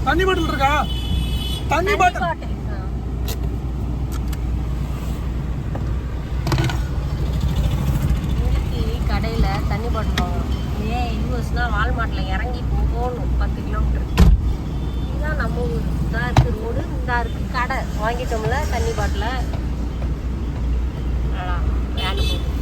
தண்ணி பாட்டில் இருக்கா? தண்ணி பாட்டில் இன்னைக்கு கடையில தண்ணி பாட்டில் வாங்கணும். ஏன் யூஎஸ்னா வால்மார்ட்ல இறங்கி போகணும் 10 கிலோமீட்டர். இதுதான் நம்ம ஊர். இதாக இருக்கு ரோடு, இதாக இருக்கு கடை. வாங்கிட்டோம்ல தண்ணி பாட்டில் வேண்டு போகும்.